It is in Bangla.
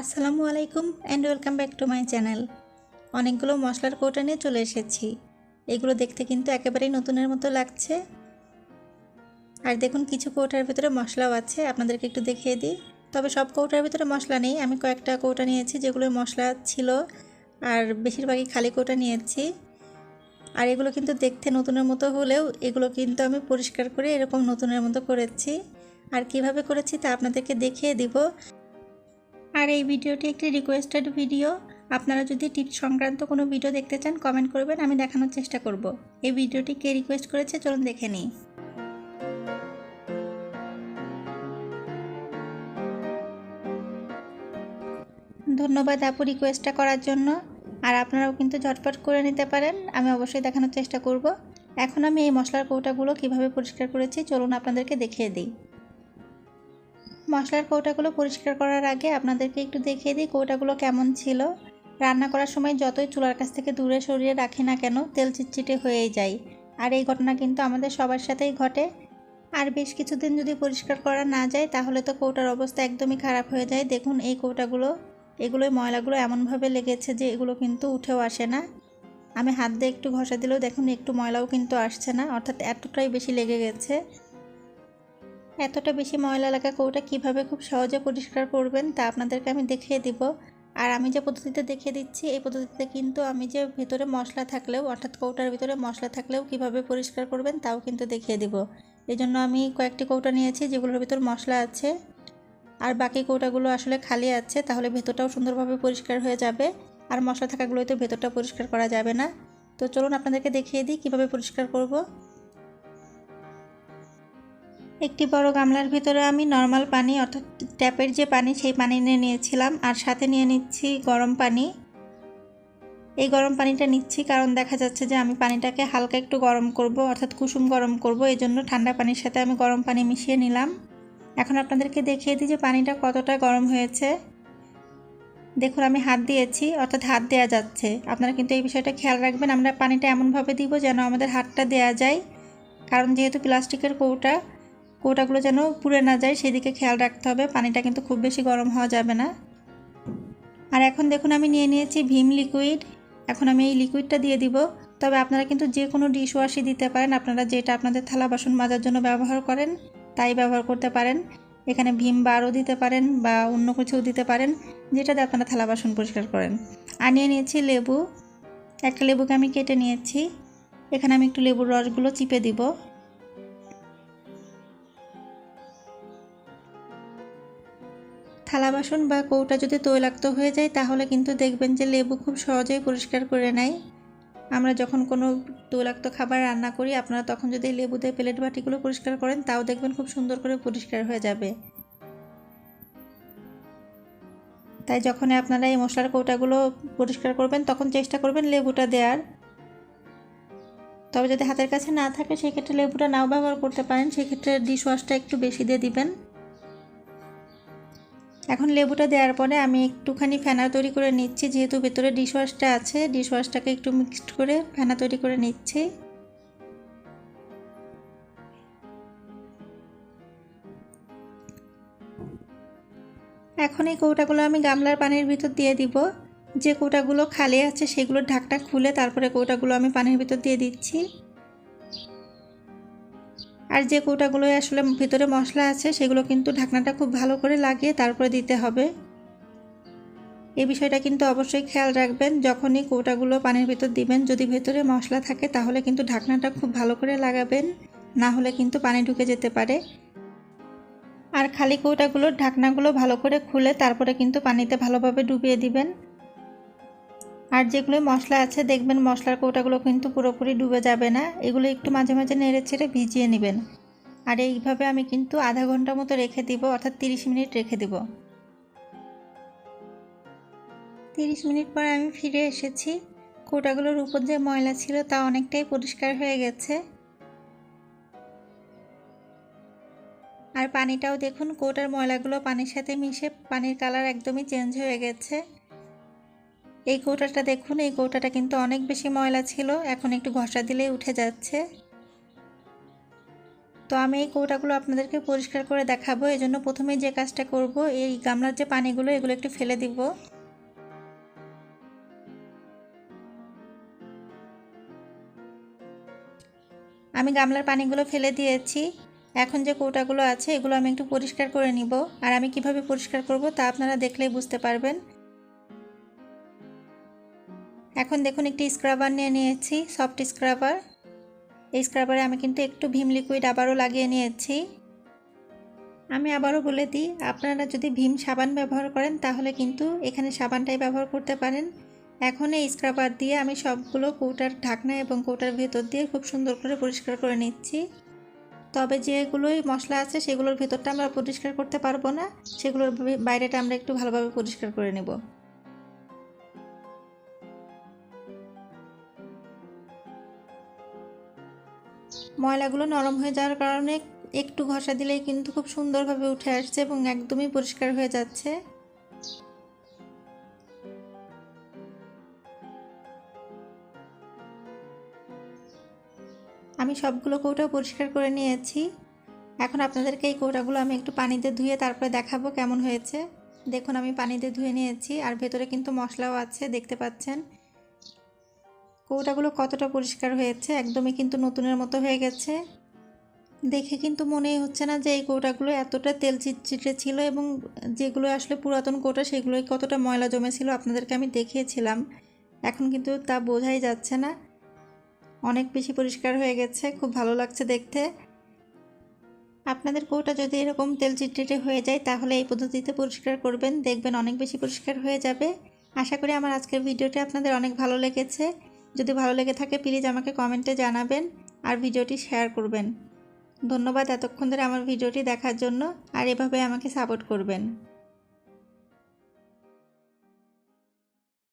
আসসালামু আলাইকুম and welcome back to my channel. অনেকগুলো মশলার কৌটা নিয়ে চলে এসেছি। এগুলো দেখতে কিন্তু একেবারেই নতুনের মতো লাগছে। আর দেখুন কিছু কৌটার ভিতরে মশলাও আছে, আপনাদেরকে একটু দেখিয়ে দিই। তবে সব কৌটার ভিতরে মশলা নেই, আমি কয়েকটা কৌটা নিয়েছি যেগুলোর মশলা ছিল, আর বেশিরভাগই খালি কৌটা নিয়েছি। আর এগুলো কিন্তু দেখতে নতুনের মতো হলেও এগুলো কিন্তু আমি পরিষ্কার করে এরকম নতুনের মতো করেছি। আর কিভাবে করেছি তা আপনাদেরকে দেখিয়ে দিব। আর এই ভিডিওটি একটি রিকোয়েস্টেড ভিডিও। আপনারা যদি টিপস সংক্রান্ত কোনো ভিডিও দেখতে চান কমেন্ট করবেন, আমি দেখানোর চেষ্টা করব। এই ভিডিওটি কে রিকোয়েস্ট করেছে চলুন দেখে নিই। ধন্যবাদ আপু রিকোয়েস্টটা করার জন্য। আর আপনারাও কিন্তু ঝটপট করে নিতে পারেন, আমি অবশ্যই দেখানোর চেষ্টা করব। এখন আমি এই মশলার কৌটাগুলো কিভাবে পরিষ্কার করেছি চলুন আপনাদেরকে দেখিয়ে দিই। মশলার কৌটাগুলো পরিষ্কার করার আগে আপনাদেরকে একটু দেখিয়ে দিই কৌটাগুলো কেমন ছিল। রান্না করার সময় যতই চুলার কাছ থেকে দূরে সরিয়ে রাখি না কেন তেল চিটচিটে হয়েই যায়। আর এই ঘটনা কিন্তু আমাদের সবার সাথেই ঘটে। আর বেশ কিছুদিন যদি পরিষ্কার করা না যায় তাহলে তো কৌটার অবস্থা একদমই খারাপ হয়ে যায়। দেখুন এই কৌটাগুলো, এগুলোই ময়লাগুলো এমনভাবে লেগেছে যে এগুলো কিন্তু উঠেও আসে না। আমি হাত দিয়ে একটু ঘষা দিলেও দেখুন একটু ময়লাও কিন্তু আসছে না, অর্থাৎ এতটাই বেশি লেগে গেছে। এতটা বেশি ময়লা লাগা কৌটা কিভাবে খুব সহজে পরিষ্কার করবেন তা আপনাদেরকে আমি দেখিয়ে দিব। আর আমি যে পদ্ধতিতে দেখিয়ে দিচ্ছি এই পদ্ধতিতে কিন্তু আমি যে ভিতরে মশলা থাকলেও, অর্থাৎ কৌটার ভিতরে মশলা থাকলেও কিভাবে পরিষ্কার করবেন তাও কিন্তু দেখিয়ে দিব। এই জন্য আমি কয়েকটি কৌটা নিয়েছি যেগুলোর ভিতর মশলা আছে, আর বাকি কৌটাগুলো আসলে খালি আছে, তাহলে ভেতরটাও সুন্দরভাবে পরিষ্কার হয়ে যাবে। আর মশলা থাকাগুলোই তো ভেতরটা পরিষ্কার করা যাবে না। তো চলুন আপনাদেরকে দেখিয়ে দিই কীভাবে পরিষ্কার করব। একটি বড় গামলার ভিতরে আমি নর্মাল পানি, অর্থাৎ ট্যাপের যে পানি সেই পানি নিয়ে নিয়েছিলাম, আর সাথে নিয়ে নিচ্ছি গরম পানি। এই গরম পানিটা নিচ্ছি কারণ দেখা যাচ্ছে যে আমি পানিটাকে হালকা একটু গরম করব, অর্থাৎ কুসুম গরম করব, এই জন্য ঠান্ডা পানির সাথে আমি গরম পানি মিশিয়ে নিলাম। এখন আপনাদেরকে দেখিয়ে দিই যে পানিটা কতটা গরম হয়েছে। দেখুন আমি হাত দিয়েছি, অর্থাৎ হাত দেওয়া যাচ্ছে। আপনারা কিন্তু এই বিষয়টা খেয়াল রাখবেন, আমরা পানিটা এমনভাবে দিব যেন আমাদের হাতটা দেওয়া যায়, কারণ যেহেতু প্লাস্টিকের কৌটাগুলো যেন পুড়ে না যায় সেদিকে খেয়াল রাখতে হবে। পানিটা কিন্তু খুব বেশি গরম হওয়া যাবে না। আর এখন দেখুন আমি নিয়ে নিয়েছি ভিম লিকুইড। এখন আমি এই লিকুইডটা দিয়ে দিব। তবে আপনারা কিন্তু যে কোনো ডিশ ওয়াশই দিতে পারেন, আপনারা যেটা আপনাদের থালা বাসন মাজার জন্য ব্যবহার করেন তাই ব্যবহার করতে পারেন। এখানে ভিম বারও দিতে পারেন বা অন্য কিছুও দিতে পারেন, যেটাতে আপনারা থালা বাসন পরিষ্কার করেন। আর নিয়ে নিয়েছি লেবু। একটা লেবুকে আমি কেটে নিয়েছি। এখানে আমি একটু লেবুর রসগুলো চিপে দিব। থালা বাসন বা কৌটা যদি তৈলাক্ত হয়ে যায় তাহলে কিন্তু দেখবেন যে লেবু খুব সহজেই পরিষ্কার করে নেয়। আমরা যখন কোনো তৈলাক্ত খাবার রান্না করি আপনারা তখন যদি লেবু দিয়ে প্লেট বাটিগুলো পরিষ্কার করেন তাও দেখবেন খুব সুন্দর করে পরিষ্কার হয়ে যাবে। তাই যখন আপনারা এই মশলার কৌটাগুলো পরিষ্কার করবেন তখন চেষ্টা করবেন লেবুটা দেওয়ার। তবে যদি হাতের কাছে না থাকে সেক্ষেত্রে লেবুটা নাও ব্যবহার করতে পারেন, সেক্ষেত্রে ডিশ ওয়াশটা একটু বেশি দিয়ে দিবেন। এখন লেবুটা দেওয়ার পরে আমি একটুখানি ফেনা তৈরি করে নিচ্ছি, যেহেতু ভেতরে ডিশ ওয়াশটা আছে, ডিশ ওয়াশটাকে একটু মিক্সড করে ফেনা তৈরি করে নিচ্ছি। এখন এই কৌটাগুলো আমি গামলার পানির ভিতর দিয়ে দিব। যে কৌটাগুলো খালি আছে সেগুলোর ঢাকটা খুলে তারপরে কৌটাগুলো আমি পানির ভিতর দিয়ে দিচ্ছি। আর যে কৌটাগুলো আসলে ভিতরে মশলা আছে সেগুলো কিন্তু ঢাকনাটা খুব ভালো করে লাগিয়ে তারপরে দিতে হবে। এই বিষয়টা কিন্তু অবশ্যই খেয়াল রাখবেন, যখনই কৌটাগুলো পানির ভিতর দিবেন যদি ভেতরে মশলা থাকে তাহলে কিন্তু ঢাকনাটা খুব ভালো করে লাগাবেন, না হলে কিন্তু পানি ঢুকে যেতে পারে। আর খালি কৌটাগুলোর ঢাকনাগুলো ভালো করে খুলে তারপরে কিন্তু পানিতে ভালোভাবে ডুবিয়ে দিবেন। আর যেগুলো মশলা আছে দেখবেন মশলার কৌটাগুলো কিন্তু পুরোপুরি ডুবে যাবে না, এগুলো একটু মাঝে মাঝে নেড়ে ছেড়ে ভিজিয়ে নেবেন। আর এইভাবে আমি কিন্তু আধা ঘন্টা মতো রেখে দিব, অর্থাৎ 30 মিনিট রেখে দিব। 30 মিনিট পরে আমি ফিরে এসেছি। কৌটাগুলোর উপর যে ময়লা ছিল তা অনেকটাই পরিষ্কার হয়ে গেছে। আর পানিটাও দেখুন কৌটার ময়লাগুলো পানির সাথে মিশে পানির কালার একদমই চেঞ্জ হয়ে গেছে। এই কৌটাটা দেখুন, এই কৌটাটা কিন্তু অনেক বেশি ময়লা ছিল, এখন একটু ঘষা দিলেই উঠে যাচ্ছে। তো আমি এই কৌটাগুলো আপনাদেরকে পরিষ্কার করে দেখাবো। এজন্য প্রথমে যে কাজটা করব, এই গামলার যে পানিগুলো এগুলো একটু ফেলে দিব। আমি গামলার পানিগুলো ফেলে দিয়েছি। এখন যে কৌটাগুলো আছে এগুলো আমি একটু পরিষ্কার করে নিব। আর আমি কিভাবে পরিষ্কার করব তা আপনারা দেখলেই বুঝতে পারবেন। এখন দেখুন একটি স্ক্রাবার নিয়ে নিয়েছি, সফট স্ক্রাবার। এই স্ক্রাবারে আমি কিন্তু একটু ভীম লিকুইড আবারও লাগিয়ে নিয়েছি। আমি আবারও বলে দিই, আপনারা যদি ভীম সাবান ব্যবহার করেন তাহলে কিন্তু এখানে সাবানটাই ব্যবহার করতে পারেন। এখন এই স্ক্রাবার দিয়ে আমি সবগুলো কৌটার ঢাকনা এবং কৌটার ভেতর দিয়ে খুব সুন্দর করে পরিষ্কার করে নিচ্ছি। তবে যেগুলোই মশলা আছে সেগুলোর ভেতরটা আমরা পরিষ্কার করতে পারবো না, সেগুলোর বাইরেটা আমরা একটু ভালোভাবে পরিষ্কার করে নেব। ময়লাগুলো নরম হয়ে যাওয়ার কারণে একটু ঘষা দিলেই কিন্তু খুব সুন্দরভাবে উঠে আসছে এবং একদমই পরিষ্কার হয়ে যাচ্ছে। আমি সবগুলো কৌটা পরিষ্কার করে নিয়েছি। এখন আপনাদেরকে এই কৌটাগুলো আমি একটু পানিতে ধুয়ে তারপরে দেখাবো কেমন হয়েছে। দেখুন আমি পানিতে ধুয়ে নিয়েছি আর ভেতরে কিন্তু মশলাও আছে, দেখতে পাচ্ছেন। কৌটাগুলো কতটা পরিষ্কার হয়েছে, একদমই কিন্তু নতুনের মতো হয়ে গেছে। দেখে কিন্তু মনেই হচ্ছে না যে এই কৌটাগুলো এতটা তেল চিটচিটে ছিল, এবং যেগুলো আসলে পুরাতন কৌটা সেগুলোই কতটা ময়লা জমেছিল আপনাদেরকে আমি দেখিয়েছিলাম। এখন কিন্তু তা বোঝাই যাচ্ছে না, অনেক বেশি পরিষ্কার হয়ে গেছে, খুব ভালো লাগছে দেখতে। আপনাদের কৌটা যদি এরকম তেল চিটচিটে হয়ে যায় তাহলে এই পদ্ধতিতে পরিষ্কার করবেন, দেখবেন অনেক বেশি পরিষ্কার হয়ে যাবে। আশা করি আমার আজকের ভিডিওটি আপনাদের অনেক ভালো লেগেছে। যদি ভালো লেগে থাকে প্লিজ আমাকে কমেন্টে জানাবেন আর ভিডিওটি শেয়ার করবেন। ধন্যবাদ এতক্ষণ ধরে আমার ভিডিওটি দেখার জন্য, আর এভাবে আমাকে সাপোর্ট করবেন।